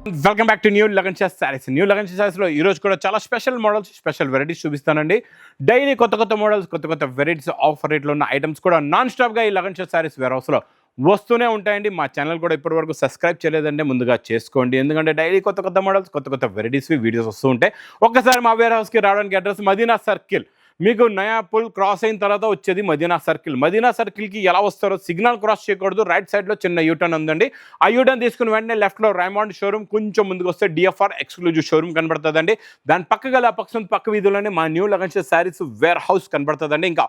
Welcome back to new Lagan Shah saris. New Lagan Shah సారీస్లో ఈరోజు కూడా చాలా స్పెషల్ మోడల్స్, స్పెషల్ వెరైటీస్ చూపిస్తానండి. డైలీ కొత్త మోడల్స్, కొత్త వెరైటీస్, ఆఫర్ రేట్లో ఉన్న ఐటమ్స్ కూడా నాన్ స్టాప్గా ఈ లగన్ షా సారీస్ వేర్ హౌస్లో వస్తూనే ఉంటాయండి. మా ఛానల్ కూడా ఇప్పటివరకు సబ్స్క్రైబ్ చేయలేదంటే ముందుగా చేసుకోండి. ఎందుకంటే డైలీ కొత్త మోడల్స్, కొత్త వెరైటీస్ వీడియోస్ వస్తూ ఉంటాయి. ఒక్కసారి మా వేర్ హౌస్కి రావడానికి అడ్రస్ మదీనా సర్కిల్. మీకు నయా పుల్ క్రాస్ అయిన తర్వాత వచ్చేది మదీనా సర్కిల్. మదీనా సర్కిల్కి ఎలా వస్తారో సిగ్నల్ క్రాస్ చేయకూడదు. రైట్ సైడ్లో చిన్న యూటర్న్ ఉందండి. ఆ యూటర్న్ తీసుకుని వెంటనే లెఫ్ట్లో రైమాండ్ షోరూమ్, కొంచెం ముందుకు వస్తే డిఎఫ్ఆర్ ఎక్స్క్లూజివ్ షోరూమ్ కనబడుతుందండి. దాని పక్కగా పక్క వీధిలోనే మా new Lagan Shah saris warehouse కనబడుతుందండి. ఇంకా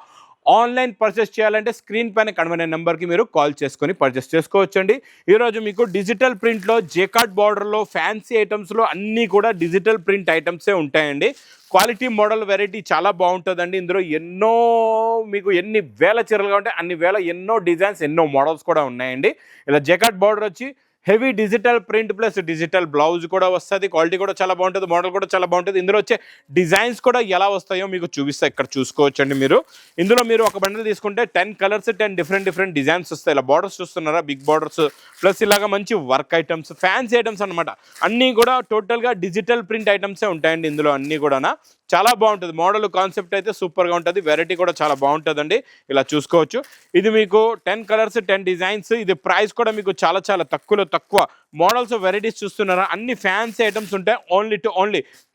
ఆన్లైన్ పర్చేస్ చేయాలంటే స్క్రీన్ పైన కనబడే నెంబర్కి మీరు కాల్ చేసుకొని పర్చేస్ చేసుకోవచ్చండి. ఈరోజు మీకు డిజిటల్ ప్రింట్లో, జేకార్డ్ బార్డర్లో, ఫ్యాన్సీ ఐటమ్స్లో అన్నీ కూడా డిజిటల్ ప్రింట్ ఐటమ్సే ఉంటాయండి. క్వాలిటీ మోడల్ వెరైటీ చాలా బాగుంటుందండి. ఇందులో మీకు ఎన్ని వేల చీరలుగా ఉంటాయి అన్ని వేల ఎన్నో డిజైన్స్, ఎన్నో మోడల్స్ కూడా ఉన్నాయండి. ఇలా జేకార్డ్ బార్డర్ వచ్చి heavy digital print plus digital blouse కూడా వస్తుంది. క్వాలిటీ కూడా చాలా బాగుంటుంది, మోడల్ కూడా చాలా బాగుంటుంది. ఇందులో వచ్చే డిజైన్స్ కూడా ఎలా వస్తాయో మీకు చూపిస్తే ఇక్కడ చూసుకోవచ్చండి. ఇందులో మీరు ఒక బండిల్ తీసుకుంటే 10 కలర్స్, 10 డిఫరెంట్ డిజైన్స్ వస్తాయి. ఇలా బార్డర్స్ చూస్తున్నారా, బిగ్ బార్డర్స్ ప్లస్ ఇలాగా మంచి వర్క్ ఐటమ్స్, ఫ్యాన్సీ ఐటమ్స్ అనమాట. అన్నీ కూడా టోటల్గా డిజిటల్ ప్రింట్ ఐటమ్సే ఉంటాయండి. ఇందులో అన్నీ కూడా చాలా బాగుంటుంది. మోడల్ కాన్సెప్ట్ అయితే సూపర్గా ఉంటుంది. వెరైటీ కూడా చాలా బాగుంటుందండి. ఇలా చూసుకోవచ్చు. ఇది మీకు 10 కలర్స్, 10 డిజైన్స్. ఇది ప్రైస్ కూడా మీకు చాలా తక్కువ మోడల్స్, వెరైటీస్ చూస్తున్నారా. అన్ని ఫ్యాన్సీ ఐటమ్స్ ఉంటాయి. ఓన్లీ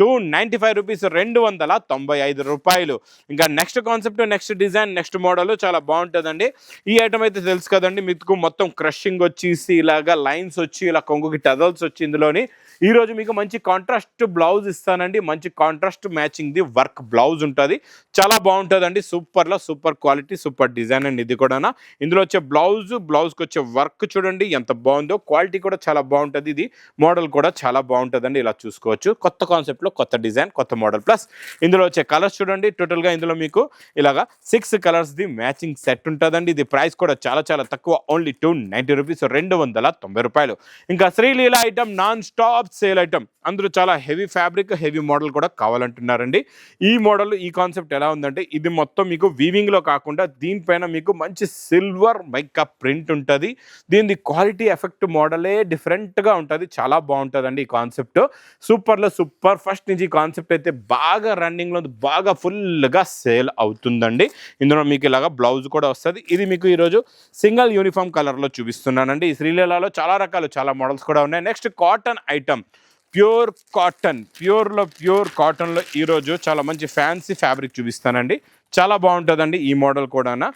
295 రూపీస్, 295 రూపాయలు. ఇంకా next concept, next design, next model చాలా బాగుంటుందండి. ఈ ఐటమ్ అయితే తెలుసు కదండి, మీకు మొత్తం క్రషింగ్ వచ్చేసి ఇలాగా లైన్స్ వచ్చి ఇలా కొంగుకి టజల్స్ వచ్చి ఇందులోని ఈరోజు మీకు మంచి కాంట్రాస్ట్ బ్లౌజ్ ఇస్తానండి. మంచి contrast matching the work blouse ఉంటుంది. చాలా బాగుంటుందండి. సూపర్ క్వాలిటీ, సూపర్ డిజైన్ అండి. ఇది కూడా ఇందులో వచ్చే బ్లౌజ్కి వచ్చే వర్క్ చూడండి ఎంత బాగుందో. క్వాలిటీ కూడా చాలా బాగుంటుంది. ఇది మోడల్ కూడా చాలా బాగుంటుందండి. ఇలా చూసుకోవచ్చు. కొత్త కాన్సెప్ట్లో కొత్త డిజైన్, కొత్త మోడల్. ప్లస్ ఇందులో వచ్చే కలర్స్ చూడండి. టోటల్గా ఇందులో మీకు ఇలాగా 6 కలర్స్ ది మ్యాచింగ్ సెట్ ఉంటుందండి. ఇది ప్రైస్ కూడా చాలా తక్కువ. ఓన్లీ 290 రూపీస్, 290 రూపాయలు. ఇంకా Sreeleela item non stop sale item. అందరూ చాలా హెవీ ఫ్యాబ్రిక్, హెవీ మోడల్ కూడా కావాలంటున్నారండి. ఈ మోడల్, ఈ కాన్సెప్ట్ ఎలా ఉందంటే ఇది మొత్తం మీకు వీవింగ్లో కాకుండా దీనిపైన మీకు మంచి సిల్వర్ మేకప్ ప్రింట్ ఉంటుంది. దీని క్వాలిటీ ఎఫెక్ట్ మోడలే డిఫరెంట్గా ఉంటుంది. చాలా బాగుంటుందండి ఈ కాన్సెప్ట్. సూపర్. ఫస్ట్ నుంచి ఈ కాన్సెప్ట్ అయితే బాగా రన్నింగ్లో, బాగా ఫుల్గా సేల్ అవుతుందండి. ఇందులో మీకు ఇలాగా బ్లౌజ్ కూడా వస్తుంది. ఇది మీకు ఈరోజు సింగిల్ యూనిఫామ్ కలర్లో చూపిస్తున్నానండి. ఈ శ్రీలీలలో చాలా రకాలు, చాలా మోడల్స్ కూడా ఉన్నాయి. నెక్స్ట్ కాటన్ ఐటమ్, ప్యూర్ కాటన్లో ఈరోజు చాలా మంచి ఫ్యాన్సీ ఫ్యాబ్రిక్ చూపిస్తానండి. చాలా బాగుంటుందండి ఈ మోడల్ కూడా.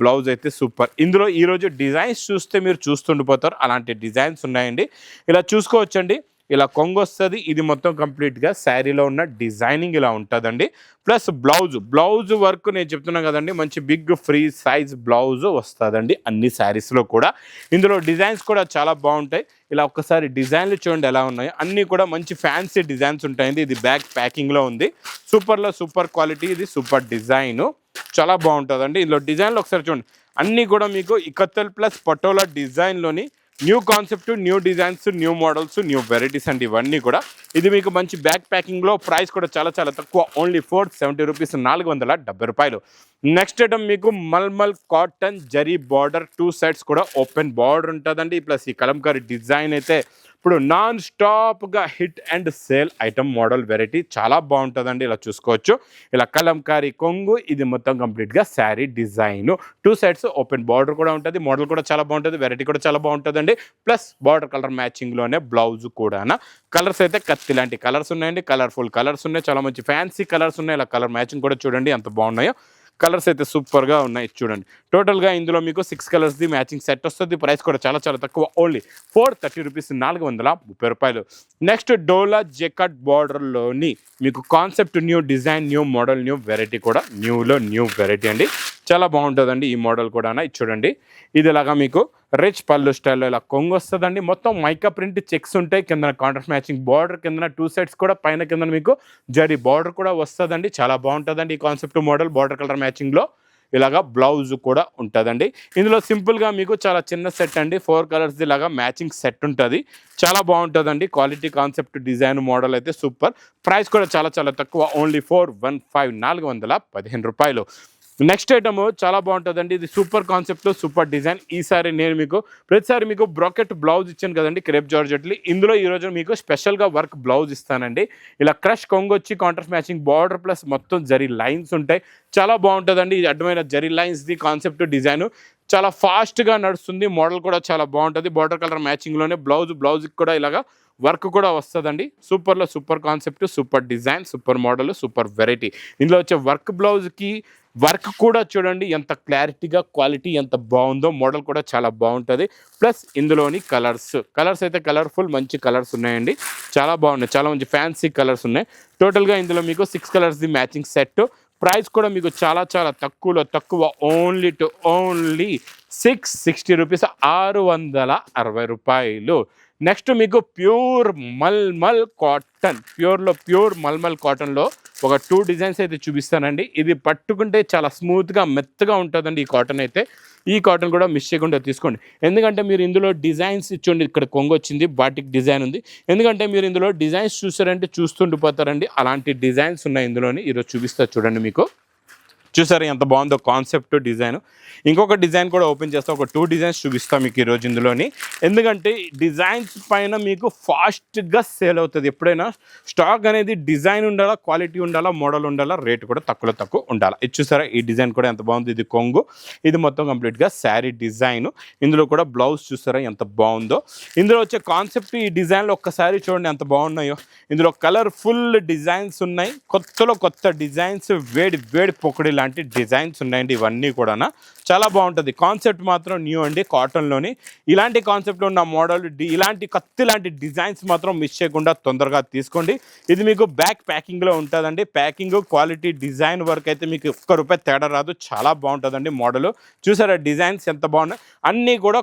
బ్లౌజ్ అయితే సూపర్. ఇందులో ఈరోజు డిజైన్స్ చూస్తే మీరు చూస్తుండిపోతారు. అలాంటి డిజైన్స్ ఉన్నాయండి. ఇలా చూసుకోవచ్చండి. ఇలా కొంగు వస్తుంది. ఇది మొత్తం కంప్లీట్గా శారీలో ఉన్న డిజైనింగ్ ఇలా ఉంటుందండి. ప్లస్ బ్లౌజ్ వర్క్ నేను చెప్తున్నాను కదండి, మంచి బిగ్ ఫ్రీ సైజ్ బ్లౌజ్ వస్తుందండి అన్ని శారీస్లో కూడా. ఇందులో డిజైన్స్ కూడా చాలా బాగుంటాయి. ఇలా ఒక్కసారి డిజైన్లు చూడండి ఎలా ఉన్నాయో. అన్నీ కూడా మంచి ఫ్యాన్సీ డిజైన్స్ ఉంటాయండి. ఇది బ్యాక్ ప్యాకింగ్లో ఉంది. Super quality. ఇది సూపర్ డిజైను, చాలా బాగుంటుందండి. ఇందులో డిజైన్లు ఒకసారి చూడండి. అన్నీ కూడా మీకు ఇకత్తల్ ప్లస్ పటోలా డిజైన్లోని new concept, new designs, new models, new varieties అండి ఇవన్నీ కూడా. ఇది మీకు మంచి బ్యాక్ ప్యాకింగ్లో. ప్రైస్ కూడా చాలా తక్కువ. ఓన్లీ 470 రూపీస్, 470 రూపాయలు. నెక్స్ట్ ఐటమ్ మీకు mulmul cotton zari border, 2 sides కూడా ఓపెన్ బార్డర్ ఉంటుందండి. ప్లస్ ఈ కలంకారీ డిజైన్ అయితే ఇప్పుడు నాన్ స్టాప్గా hit and sale item model variety చాలా బాగుంటుందండి. ఇలా చూసుకోవచ్చు. ఇలా కలంకారీ కొంగు, ఇది మొత్తం కంప్లీట్గా sari design, 2 sides open border కూడా ఉంటుంది. మోడల్ కూడా చాలా బాగుంటుంది. వెరైటీ కూడా చాలా బాగుంటుందండి. ప్లస్ బార్డర్ కలర్ మ్యాచింగ్లోనే బ్లౌజ్ కూడా. కలర్స్ అయితే కత్తి లాంటి కలర్స్ ఉన్నాయండి. కలర్ఫుల్ కలర్స్ ఉన్నాయి. చాలా మంచి ఫ్యాన్సీ కలర్స్ ఉన్నాయి. ఇలా కలర్ మ్యాచింగ్ కూడా చూడండి ఎంత బాగున్నాయో. కలర్స్ అయితే సూపర్గా ఉన్నాయి చూడండి. టోటల్గా ఇందులో మీకు 6 కలర్స్ది మ్యాచింగ్ సెట్ వస్తుంది. ప్రైస్ కూడా చాలా తక్కువ. ఓన్లీ 430 రూపీస్, 430 రూపాయలు. నెక్స్ట్ డోలా జెకార్డ్ బార్డర్లోని మీకు concept new design, new model, new variety కూడా. న్యూ వెరైటీ అండి. చాలా బాగుంటుందండి ఈ మోడల్ కూడా. ఇది చూడండి. ఇది ఇలాగా మీకు రిచ్ పళ్ళు స్టైల్లో ఇలా కొంగు వస్తుందండి. మొత్తం మైకా ప్రింట్ చెక్స్ ఉంటాయి. కింద కాంట్రాస్ట్ మ్యాచింగ్ బార్డర్, కింద 2 సైడ్స్ కూడా, పైన కింద మీకు జరీ బార్డర్ కూడా వస్తుందండి. చాలా బాగుంటుందండి ఈ కాన్సెప్ట్ మోడల్. బార్డర్ కలర్ మ్యాచింగ్లో ఇలాగా బ్లౌజ్ కూడా ఉంటుందండి. ఇందులో సింపుల్గా మీకు చాలా చిన్న సెట్ అండి. 4 కలర్స్ ఇలాగా మ్యాచింగ్ సెట్ ఉంటుంది. చాలా బాగుంటుందండి. క్వాలిటీ, కాన్సెప్ట్, డిజైన్, మోడల్ అయితే సూపర్. ప్రైస్ కూడా చాలా తక్కువ. ఓన్లీ 415, 415 రూపాయలు. నెక్స్ట్ ఐటమ్ చాలా బాగుంటుందండి. ఇది సూపర్ కాన్సెప్ట్, సూపర్ డిజైన్. ఈసారి నేను మీకు ప్రతిసారి మీకు బ్రాకెట్ బ్లౌజ్ ఇచ్చాను కదండి, క్రేప్ జార్జెట్లు. ఇందులో ఈరోజు మీకు స్పెషల్గా వర్క్ బ్లౌజ్ ఇస్తానండి. ఇలా క్రష్ కొంగు వచ్చి కాంట్రాస్ట్ మ్యాచింగ్ బార్డర్ ప్లస్ మొత్తం జరీ లైన్స్ ఉంటాయి. చాలా బాగుంటుందండి. ఇది అడ్డమైన జరీ లైన్స్ది కాన్సెప్ట్ డిజైన్ చాలా ఫాస్ట్గా నడుస్తుంది. మోడల్ కూడా చాలా బాగుంటుంది. బార్డర్ కలర్ మ్యాచింగ్లోనే బ్లౌజ్కి కూడా ఇలాగా వర్క్ కూడా వస్తుందండి. సూపర్లో super concept, super design, super model, super variety. ఇందులో వచ్చే వర్క్ బ్లౌజ్కి వర్క్ కూడా చూడండి ఎంత క్లారిటీగా, క్వాలిటీ ఎంత బాగుందో. మోడల్ కూడా చాలా బాగుంటుంది. ప్లస్ ఇందులోని కలర్స్ అయితే కలర్ఫుల్ మంచి కలర్స్ ఉన్నాయండి. చాలా బాగున్నాయి, చాలా మంచి ఫ్యాన్సీ కలర్స్ ఉన్నాయి. టోటల్గా ఇందులో మీకు 6 కలర్స్ది మ్యాచింగ్ సెట్. ప్రైస్ కూడా మీకు చాలా చాలా తక్కువ, ఓన్లీ 660 రూపీస్, 660 రూపాయలు. నెక్స్ట్ మీకు ప్యూర్ మల్మల్ కాటన్, ప్యూర్ మల్మల్ కాటన్లో ఒక 2 డిజైన్స్ అయితే చూపిస్తానండి. ఇది పట్టుకుంటే చాలా స్మూత్గా మెత్తగా ఉంటుందండి ఈ కాటన్ అయితే. ఈ కాటన్ కూడా మిస్ చేయకుండా తీసుకోండి. ఎందుకంటే మీరు ఇందులో డిజైన్స్ ఇచ్చండి, ఇక్కడ కొంగు వచ్చింది, బాటిక్ డిజైన్ ఉంది. ఎందుకంటే మీరు ఇందులో డిజైన్స్ చూసారంటే చూస్తుండిపోతారండి. అలాంటి డిజైన్స్ ఉన్నాయి ఇందులోని. ఈరోజు చూపిస్తా చూడండి. మీకు చూసారా ఎంత బాగుందో కాన్సెప్ట్ డిజైన్. ఇంకొక డిజైన్ కూడా ఓపెన్ చేస్తా, ఒక 2 డిజైన్స్ చూపిస్తాం మీకు ఈరోజు ఇందులోని. ఎందుకంటే డిజైన్స్ పైన మీకు ఫాస్ట్గా సేల్ అవుతుంది. ఎప్పుడైనా స్టాక్ అనేది డిజైన్ ఉండాలా, క్వాలిటీ ఉండాలా, మోడల్ ఉండాలా, రేట్ కూడా తక్కువ ఉండాలి. ఇది చూసారా ఈ డిజైన్ కూడా ఎంత బాగుంది. ఇది కొంగు, ఇది మొత్తం కంప్లీట్గా శారీ డిజైన్. ఇందులో కూడా బ్లౌజ్ చూసారా ఎంత బాగుందో. ఇందులో వచ్చే కాన్సెప్ట్ ఈ డిజైన్లో ఒక్కసారి చూడండి ఎంత బాగున్నాయో. ఇందులో కలర్ఫుల్ డిజైన్స్ ఉన్నాయి, కొత్త డిజైన్స్, వేడి పొక్కడి లాంటి డిజైన్స్ ఉన్నాయండి. ఇవన్నీ కూడా చాలా బాగుంటుంది. కాన్సెప్ట్ మాత్రం న్యూ అండి. కాటన్లోని ఇలాంటి కాన్సెప్ట్లో ఉన్న మోడల్, ఇలాంటి లాంటి డిజైన్స్ మాత్రం మిస్ చేయకుండా తొందరగా తీసుకోండి. ఇది మీకు బ్యాక్ ప్యాకింగ్లో ఉంటుందండి. ప్యాకింగ్, క్వాలిటీ, డిజైన్ వర్క్ అయితే మీకు ₹1 తేడా రాదు. చాలా బాగుంటుందండి మోడల్. చూసారా డిజైన్స్ ఎంత బాగున్నాయి. అన్నీ కూడా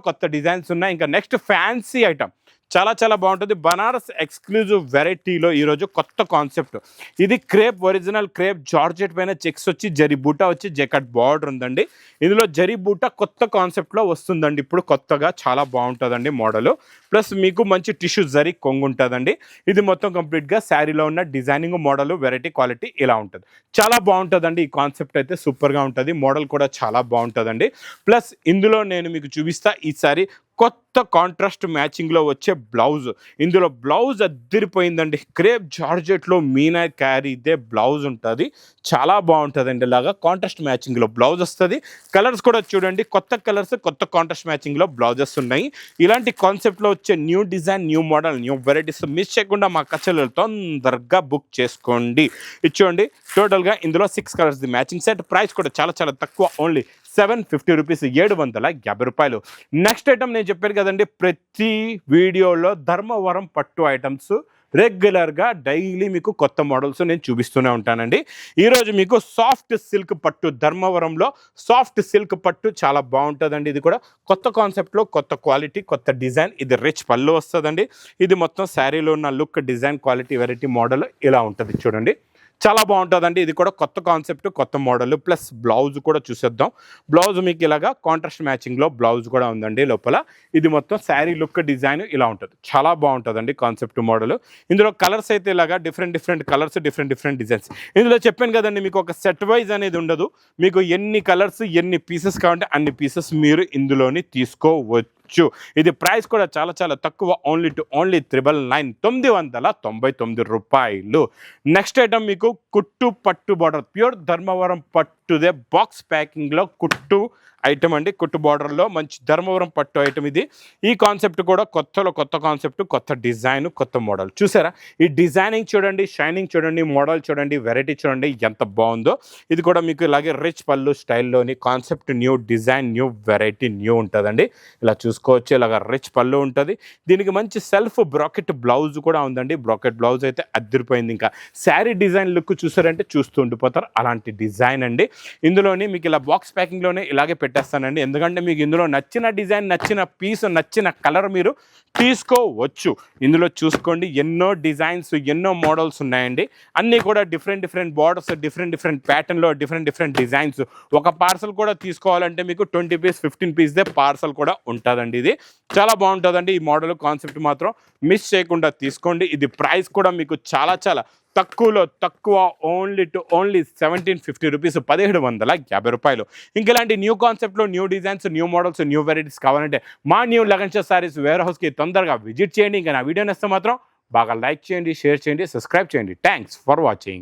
కొత్త డిజైన్స్ ఉన్నాయి. ఇంకా నెక్స్ట్ ఫ్యాన్సీ ఐటమ్ చాలా బాగుంటుంది. బనారస్ ఎక్స్క్లూజివ్ వెరైటీలో ఈరోజు కొత్త కాన్సెప్ట్. ఇది ఒరిజినల్ క్రేప్ జార్జెట్ పైన చెక్స్ వచ్చి జరీ బూటా వచ్చి జెకట్ బార్డర్ ఉందండి. ఇందులో జరీ బూటా కొత్త కాన్సెప్ట్లో వస్తుందండి. ఇప్పుడు కొత్తగా చాలా బాగుంటుందండి మోడల్. ప్లస్ మీకు మంచి టిష్యూ జరీ కొంగు ఉంటుందండి. ఇది మొత్తం కంప్లీట్గా శారీలో ఉన్న డిజైనింగ్, మోడల్, వెరైటీ, క్వాలిటీ ఇలా ఉంటుంది. చాలా బాగుంటుందండి ఈ కాన్సెప్ట్ అయితే. సూపర్గా ఉంటుంది. మోడల్ కూడా చాలా బాగుంటుందండి. ప్లస్ ఇందులో నేను మీకు చూపిస్తా ఈసారి కొత్త కాంట్రాస్ట్ మ్యాచింగ్లో వచ్చే బ్లౌజ్. ఇందులో బ్లౌజ్ అద్దరిపోయిందండి. క్రేప్ జార్జెట్లో మీనా క్యారీ ఇదే బ్లౌజ్ ఉంటుంది. చాలా బాగుంటుందండి. ఇలాగా కాంట్రాస్ట్ మ్యాచింగ్లో బ్లౌజ్ వస్తుంది. కలర్స్ కూడా చూడండి, కొత్త కలర్స్, కొత్త కాంట్రాస్ట్ మ్యాచింగ్లో బ్లౌజెస్ ఉన్నాయి. ఇలాంటి కాన్సెప్ట్లో వచ్చే new design, new model, new varieties miss చేయకుండా మా కచ్చలు తొందరగా బుక్ చేసుకోండి. ఇచ్చోండి టోటల్గా ఇందులో 6 కలర్స్ది మ్యాచింగ్ సెట్. ప్రైస్ కూడా చాలా తక్కువ, ఓన్లీ 750 రూపీస్, 750 రూపాయలు. నెక్స్ట్ ఐటమ్ నేను చెప్పాను కదండి, ప్రతి వీడియోలో ధర్మవరం పట్టు ఐటమ్స్ రెగ్యులర్గా డైలీ మీకు కొత్త మోడల్స్ నేను చూపిస్తూనే ఉంటానండి. ఈరోజు మీకు సాఫ్ట్ సిల్క్ పట్టు, ధర్మవరంలో సాఫ్ట్ సిల్క్ పట్టు చాలా బాగుంటుందండి. ఇది కూడా కొత్త కాన్సెప్ట్లో, కొత్త క్వాలిటీ, కొత్త డిజైన్. ఇది రిచ్ పళ్ళు వస్తుందండి. ఇది మొత్తం శారీలో ఉన్న look, design, quality, variety, model ఇలా ఉంటుంది చూడండి. చాలా బాగుంటుందండి. ఇది కూడా కొత్త కాన్సెప్ట్, కొత్త మోడల్. ప్లస్ బ్లౌజ్ కూడా చూసేద్దాం. బ్లౌజ్ మీకు ఇలాగా కాంట్రాస్ట్ మ్యాచింగ్లో బ్లౌజ్ కూడా ఉందండి లోపల. ఇది మొత్తం శారీ లుక్, డిజైన్ ఇలా ఉంటుంది. చాలా బాగుంటుందండి కాన్సెప్ట్, మోడల్. ఇందులో కలర్స్ అయితే ఇలాగా డిఫరెంట్ కలర్స్, డిఫరెంట్ డిజైన్స్. ఇందులో చెప్పాను కదండి మీకు ఒక సెట్ వైజ్ అనేది ఉండదు. మీకు ఎన్ని కలర్స్, ఎన్ని పీసెస్ కావాలంటే అన్ని పీసెస్ మీరు ఇందులోని తీసుకోవచ్చు. ఇది ప్రైస్ కూడా చాలా తక్కువ, ఓన్లీ 999 రూపాయలు. నెక్స్ట్ ఐటమ్ మీకు కుట్టు పట్టు బార్డర్, ప్యూర్ ధర్మవరం పట్టుదే బాక్స్ ప్యాకింగ్లో కుట్టు ఐటమ్ అండి. కుట్టు బార్డర్లో మంచి ధర్మవరం పట్టు ఐటమ్ ఇది. ఈ కాన్సెప్ట్ కూడా కొత్త కాన్సెప్ట్, కొత్త డిజైన్, కొత్త మోడల్. చూసారా ఈ డిజైనింగ్ చూడండి, షైనింగ్ చూడండి, మోడల్ చూడండి, వెరైటీ చూడండి ఎంత బాగుందో. ఇది కూడా మీకు ఇలాగే రిచ్ పళ్ళు స్టైల్లోని concept, new design, new variety, new ఉంటుందండి. ఇలా చూసుకోవచ్చు. ఇలాగ రిచ్ పళ్ళు ఉంటుంది. దీనికి మంచి సెల్ఫ్ బ్రాకెట్ బ్లౌజ్ కూడా ఉందండి. బ్రాకెట్ బ్లౌజ్ అయితే అద్దరిపోయింది. ఇంకా శారీ డిజైన్ లుక్ చూసారంటే చూస్తూ ఉండిపోతారు. అలాంటి డిజైన్ అండి. ఇందులోని మీకు ఇలా బాక్స్ ప్యాకింగ్లోనే ఇలాగే పెట్టేస్తానండి. ఎందుకంటే మీకు ఇందులో నచ్చిన డిజైన్, నచ్చిన పీస్, నచ్చిన కలర్ మీరు తీసుకోవచ్చు. ఇందులో చూసుకోండి ఎన్నో డిజైన్స్, ఎన్నో మోడల్స్ ఉన్నాయండి. అన్నీ కూడా డిఫరెంట్ బార్డర్స్, డిఫరెంట్ ప్యాటర్న్లో డిఫరెంట్ డిజైన్స్. ఒక పార్సల్ కూడా తీసుకోవాలంటే మీకు 20 పీస్, 15 పీస్దే పార్సల్ కూడా ఉంటుందండి. ఇది చాలా బాగుంటుందండి. ఈ మోడల్ కాన్సెప్ట్ మాత్రం మిస్ చేయకుండా తీసుకోండి. ఇది ప్రైస్ కూడా మీకు చాలా తక్కువలో తక్కువ ఓన్లీ 1750 రూపీస్, 1750 రూపాయలు. ఇంక ఇలాంటి న్యూ కాన్సెప్ట్లో new designs, new models, new varieties కావాలంటే మా న్యూ లగన్ షో సారీస్ వేర్ హౌస్కి తొందరగా విజిట్ చేయండి. ఇంకా నా వీడియో నచ్చితే మాత్రం బాగా లైక్ చేయండి, షేర్ చేయండి, సబ్స్క్రైబ్ చేయండి. Thanks for watching.